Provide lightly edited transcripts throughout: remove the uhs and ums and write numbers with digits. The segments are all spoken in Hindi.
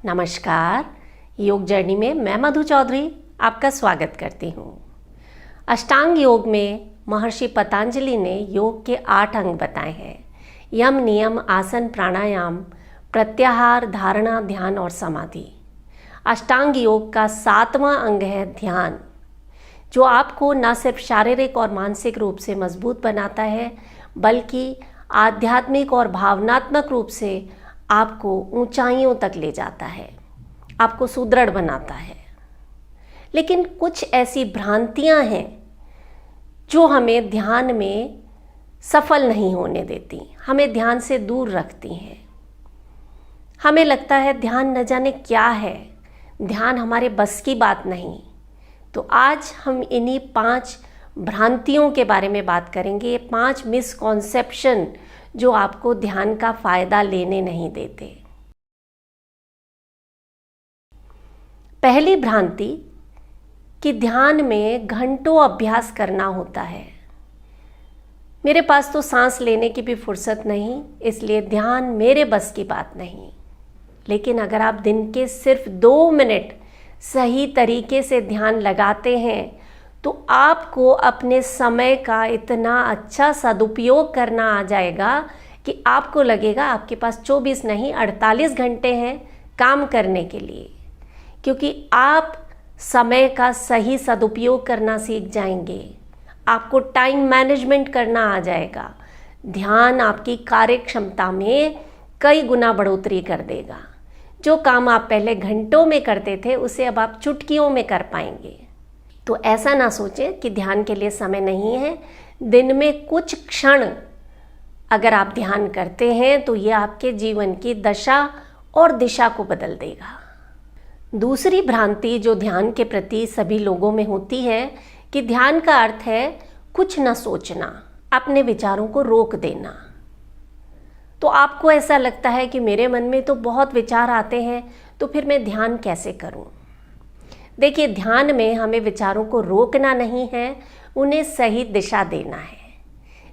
नमस्कार। योग जर्नी में मैं मधु चौधरी आपका स्वागत करती हूँ। अष्टांग योग में महर्षि पतंजलि ने योग के 8 अंग बताए हैं। यम, नियम, आसन, प्राणायाम, प्रत्याहार, धारणा, ध्यान और समाधि। अष्टांग योग का 7वां अंग है ध्यान, जो आपको न सिर्फ शारीरिक और मानसिक रूप से मजबूत बनाता है बल्कि आध्यात्मिक और भावनात्मक रूप से आपको ऊंचाइयों तक ले जाता है, आपको सुदृढ़ बनाता है। लेकिन कुछ ऐसी भ्रांतियां हैं जो हमें ध्यान में सफल नहीं होने देती, हमें ध्यान से दूर रखती हैं। हमें लगता है ध्यान न जाने क्या है, ध्यान हमारे बस की बात नहीं। तो आज हम इन्हीं 5 भ्रांतियों के बारे में बात करेंगे। ये 5 मिसकॉन्सेप्शन जो आपको ध्यान का फायदा लेने नहीं देते। पहली भ्रांति कि ध्यान में घंटों अभ्यास करना होता है। मेरे पास तो सांस लेने की भी फुर्सत नहीं, इसलिए ध्यान मेरे बस की बात नहीं। लेकिन अगर आप दिन के सिर्फ 2 मिनट सही तरीके से ध्यान लगाते हैं तो आपको अपने समय का इतना अच्छा सदुपयोग करना आ जाएगा कि आपको लगेगा आपके पास 24 नहीं 48 घंटे हैं काम करने के लिए, क्योंकि आप समय का सही सदुपयोग करना सीख जाएंगे। आपको टाइम मैनेजमेंट करना आ जाएगा। ध्यान आपकी कार्य क्षमता में कई गुना बढ़ोतरी कर देगा। जो काम आप पहले घंटों में करते थे उसे अब आप चुटकियों में कर पाएंगे। तो ऐसा ना सोचें कि ध्यान के लिए समय नहीं है। दिन में कुछ क्षण अगर आप ध्यान करते हैं तो ये आपके जीवन की दशा और दिशा को बदल देगा। दूसरी भ्रांति जो ध्यान के प्रति सभी लोगों में होती है कि ध्यान का अर्थ है कुछ न सोचना, अपने विचारों को रोक देना। तो आपको ऐसा लगता है कि मेरे मन में तो बहुत विचार आते हैं, तो फिर मैं ध्यान कैसे करूं? देखिए, ध्यान में हमें विचारों को रोकना नहीं है, उन्हें सही दिशा देना है।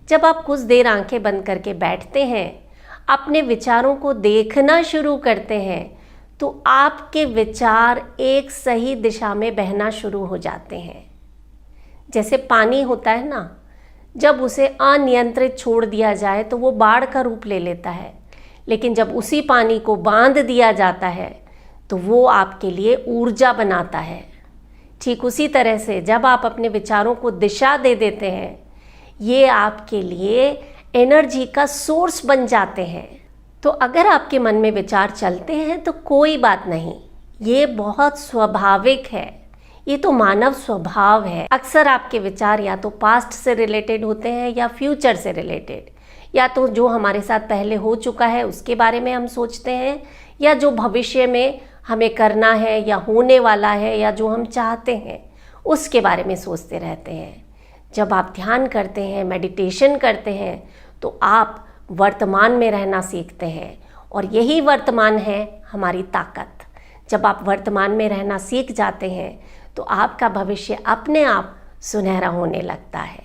जब आप कुछ देर आंखें बंद करके बैठते हैं, अपने विचारों को देखना शुरू करते हैं, तो आपके विचार एक सही दिशा में बहना शुरू हो जाते हैं। जैसे पानी होता है ना, जब उसे अनियंत्रित छोड़ दिया जाए तो वो बाढ़ का रूप ले लेता है, लेकिन जब उसी पानी को बांध दिया जाता है तो वो आपके लिए ऊर्जा बनाता है। ठीक उसी तरह से जब आप अपने विचारों को दिशा दे देते हैं, ये आपके लिए एनर्जी का सोर्स बन जाते हैं। तो अगर आपके मन में विचार चलते हैं तो कोई बात नहीं, ये बहुत स्वाभाविक है, ये तो मानव स्वभाव है। अक्सर आपके विचार या तो पास्ट से रिलेटेड होते हैं या फ्यूचर से रिलेटेड, या तो जो हमारे साथ पहले हो चुका है उसके बारे में हम सोचते हैं, या जो भविष्य में हमें करना है या होने वाला है या जो हम चाहते हैं उसके बारे में सोचते रहते हैं। जब आप ध्यान करते हैं, मेडिटेशन करते हैं, तो आप वर्तमान में रहना सीखते हैं, और यही वर्तमान है हमारी ताकत। जब आप वर्तमान में रहना सीख जाते हैं तो आपका भविष्य अपने आप सुनहरा होने लगता है।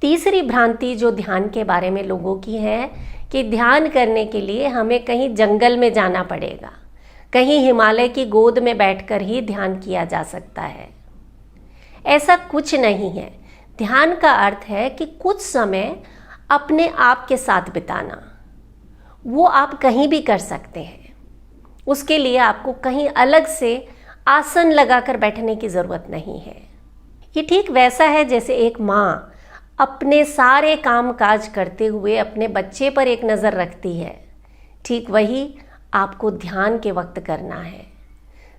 तीसरी भ्रांति जो ध्यान के बारे में लोगों की है कि ध्यान करने के लिए हमें कहीं जंगल में जाना पड़ेगा, कहीं हिमालय की गोद में बैठकर ही ध्यान किया जा सकता है। ऐसा कुछ नहीं है। ध्यान का अर्थ है कि कुछ समय अपने आप के साथ बिताना। वो आप कहीं भी कर सकते हैं। उसके लिए आपको कहीं अलग से आसन लगाकर बैठने की ज़रूरत नहीं है। ये ठीक वैसा है जैसे एक माँ अपने सारे काम काज करते हुए अपने बच्चे पर एक नज़र रखती है। ठीक वही आपको ध्यान के वक्त करना है।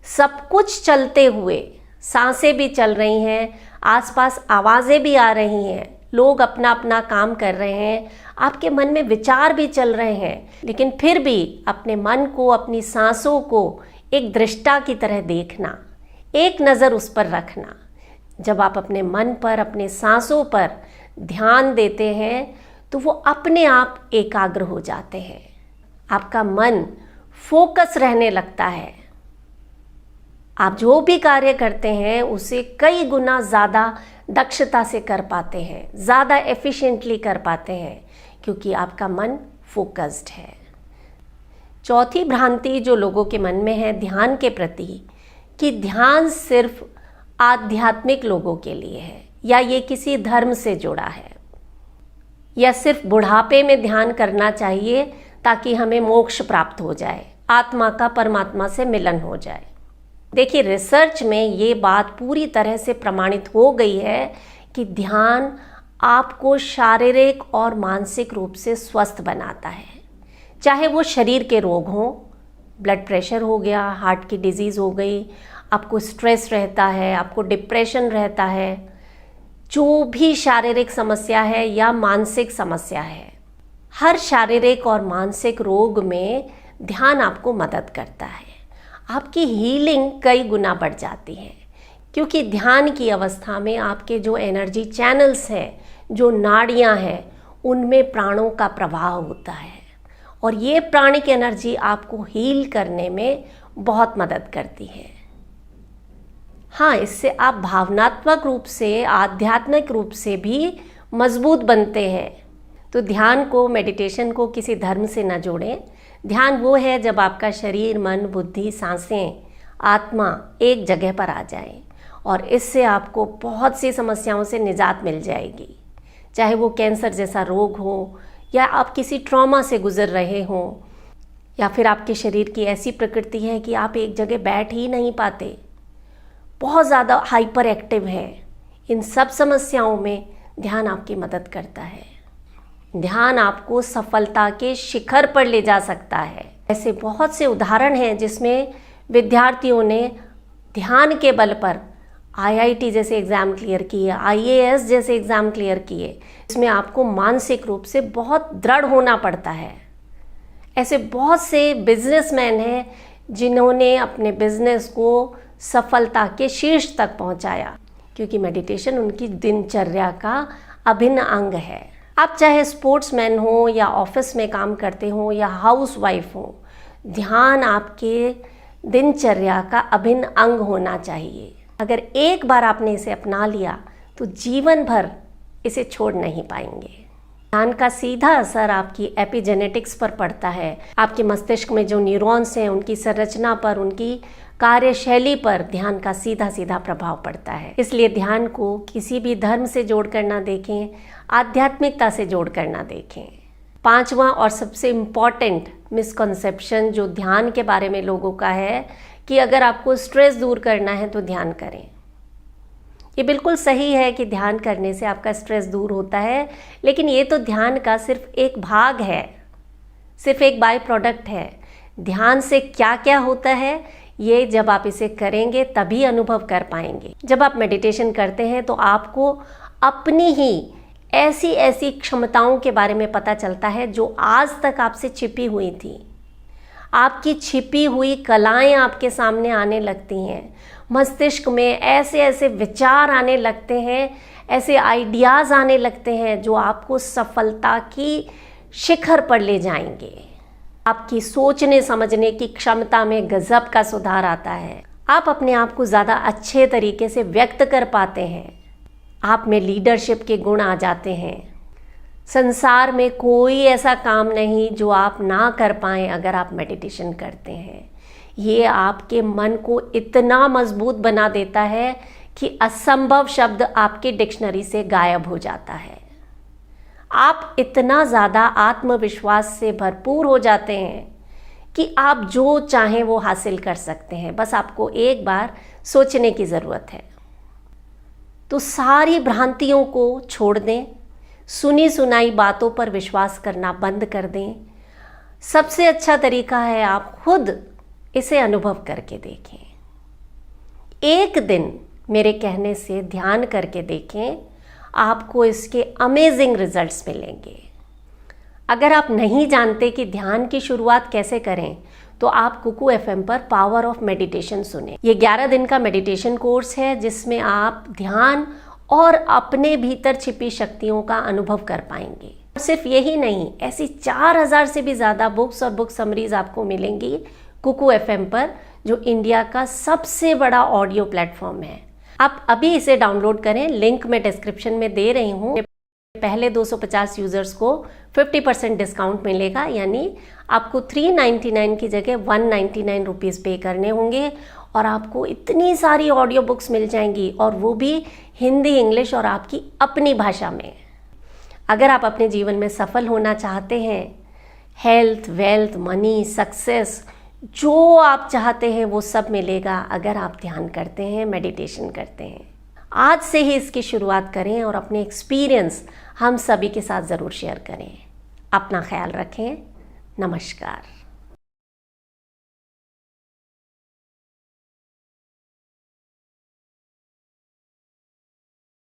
सब कुछ चलते हुए, सांसें भी चल रही हैं, आसपास आवाज़ें भी आ रही हैं, लोग अपना अपना काम कर रहे हैं, आपके मन में विचार भी चल रहे हैं, लेकिन फिर भी अपने मन को, अपनी सांसों को एक दृष्टा की तरह देखना, एक नज़र उस पर रखना। जब आप अपने मन पर, अपने सांसों पर ध्यान देते हैं तो वो अपने आप एकाग्र हो जाते हैं। आपका मन फोकस रहने लगता है। आप जो भी कार्य करते हैं उसे कई गुना ज़्यादा दक्षता से कर पाते हैं, ज़्यादा एफिशिएंटली कर पाते हैं, क्योंकि आपका मन फोकस्ड है। चौथी भ्रांति जो लोगों के मन में है ध्यान के प्रति, कि ध्यान सिर्फ आध्यात्मिक लोगों के लिए है, या ये किसी धर्म से जुड़ा है, या सिर्फ बुढ़ापे में ध्यान करना चाहिए ताकि हमें मोक्ष प्राप्त हो जाए, आत्मा का परमात्मा से मिलन हो जाए। देखिए, रिसर्च में ये बात पूरी तरह से प्रमाणित हो गई है कि ध्यान आपको शारीरिक और मानसिक रूप से स्वस्थ बनाता है, चाहे वो शरीर के रोग हों, ब्लड प्रेशर हो गया, हार्ट की डिजीज़ हो गई, आपको स्ट्रेस रहता है, आपको डिप्रेशन रहता है, जो भी शारीरिक समस्या है या मानसिक समस्या है, हर शारीरिक और मानसिक रोग में ध्यान आपको मदद करता है। आपकी हीलिंग कई गुना बढ़ जाती है, क्योंकि ध्यान की अवस्था में आपके जो एनर्जी चैनल्स हैं, जो नाड़ियां हैं, उनमें प्राणों का प्रवाह होता है, और ये प्राणिक एनर्जी आपको हील करने में बहुत मदद करती है। हाँ, इससे आप भावनात्मक रूप से, आध्यात्मिक रूप से भी मजबूत बनते हैं। तो ध्यान को, मेडिटेशन को किसी धर्म से न जोड़ें। ध्यान वो है जब आपका शरीर, मन, बुद्धि, सांसें, आत्मा एक जगह पर आ जाए, और इससे आपको बहुत सी समस्याओं से निजात मिल जाएगी, चाहे वो कैंसर जैसा रोग हो, या आप किसी ट्रॉमा से गुजर रहे हों, या फिर आपके शरीर की ऐसी प्रकृति है कि आप एक जगह बैठ ही नहीं पाते, बहुत ज़्यादा हाइपर एक्टिव है। इन सब समस्याओं में ध्यान आपकी मदद करता है। ध्यान आपको सफलता के शिखर पर ले जा सकता है। ऐसे बहुत से उदाहरण हैं जिसमें विद्यार्थियों ने ध्यान के बल पर IIT जैसे एग्ज़ाम क्लियर किए, IAS जैसे एग्ज़ाम क्लियर किए। इसमें आपको मानसिक रूप से बहुत दृढ़ होना पड़ता है। ऐसे बहुत से बिजनेसमैन हैं जिन्होंने अपने बिजनेस को सफलता के शीर्ष तक पहुंचाया, क्योंकि मेडिटेशन उनकी दिनचर्या का अभिन्न अंग है। आप चाहे स्पोर्ट्समैन हो, या ऑफिस में काम करते हो, या हाउसवाइफ हो, ध्यान आपके दिनचर्या का अभिन्न अंग होना चाहिए। अगर एक बार आपने इसे अपना लिया तो जीवन भर इसे छोड़ नहीं पाएंगे। ध्यान का सीधा असर आपकी एपिजेनेटिक्स पर पड़ता है। आपके मस्तिष्क में जो न्यूरॉन्स हैं, उनकी संरचना पर, उनकी कार्यशैली पर ध्यान का सीधा सीधा प्रभाव पड़ता है। इसलिए ध्यान को किसी भी धर्म से जोड़कर ना देखें, आध्यात्मिकता से जोड़कर ना देखें। पांचवा और सबसे इम्पॉर्टेंट मिसकॉन्सेप्शन जो ध्यान के बारे में लोगों का है कि अगर आपको स्ट्रेस दूर करना है तो ध्यान करें। ये बिल्कुल सही है कि ध्यान करने से आपका स्ट्रेस दूर होता है, लेकिन ये तो ध्यान का सिर्फ एक भाग है, सिर्फ एक बाय प्रोडक्ट है। ध्यान से क्या क्या होता है, ये जब आप इसे करेंगे तभी अनुभव कर पाएंगे। जब आप मेडिटेशन करते हैं तो आपको अपनी ही ऐसी ऐसी क्षमताओं के बारे में पता चलता है जो आज तक आपसे छिपी हुई थी। आपकी छिपी हुई कलाएं आपके सामने आने लगती हैं। मस्तिष्क में ऐसे ऐसे विचार आने लगते हैं, ऐसे आइडियाज़ आने लगते हैं जो आपको सफलता की शिखर पर ले जाएंगे। आपकी सोचने समझने की क्षमता में गजब का सुधार आता है। आप अपने आप को ज़्यादा अच्छे तरीके से व्यक्त कर पाते हैं। आप में लीडरशिप के गुण आ जाते हैं। संसार में कोई ऐसा काम नहीं जो आप ना कर पाएं अगर आप मेडिटेशन करते हैं। ये आपके मन को इतना मजबूत बना देता है कि असंभव शब्द आपकी डिक्शनरी से गायब हो जाता है। आप इतना ज़्यादा आत्मविश्वास से भरपूर हो जाते हैं कि आप जो चाहें वो हासिल कर सकते हैं। बस आपको एक बार सोचने की ज़रूरत है। तो सारी भ्रांतियों को छोड़ दें, सुनी सुनाई बातों पर विश्वास करना बंद कर दें। सबसे अच्छा तरीका है आप खुद इसे अनुभव करके देखें। एक दिन मेरे कहने से ध्यान करके देखें, आपको इसके अमेजिंग रिजल्ट्स मिलेंगे। अगर आप नहीं जानते कि ध्यान की शुरुआत कैसे करें तो आप कुकू FM पर पावर ऑफ मेडिटेशन सुने। ये 11 दिन का मेडिटेशन कोर्स है जिसमें आप ध्यान और अपने भीतर छिपी शक्तियों का अनुभव कर पाएंगे। सिर्फ यही नहीं, ऐसी 4000 से भी ज़्यादा बुक्स और बुक समरीज आपको मिलेंगी कुकू FM पर, जो इंडिया का सबसे बड़ा ऑडियो प्लेटफॉर्म है। आप अभी इसे डाउनलोड करें, लिंक मैं डिस्क्रिप्शन में दे रही हूँ। पहले 250 यूज़र्स को 50% डिस्काउंट मिलेगा, यानी आपको 399 की जगह 199 रुपीज़ पे करने होंगे और आपको इतनी सारी ऑडियो बुक्स मिल जाएंगी, और वो भी हिंदी, इंग्लिश और आपकी अपनी भाषा में। अगर आप अपने जीवन में सफल होना चाहते हैं, हेल्थ, वेल्थ, मनी, सक्सेस, जो आप चाहते हैं वो सब मिलेगा अगर आप ध्यान करते हैं, मेडिटेशन करते हैं। आज से ही इसकी शुरुआत करें और अपने एक्सपीरियंस हम सभी के साथ ज़रूर शेयर करें। अपना ख्याल रखें। नमस्कार।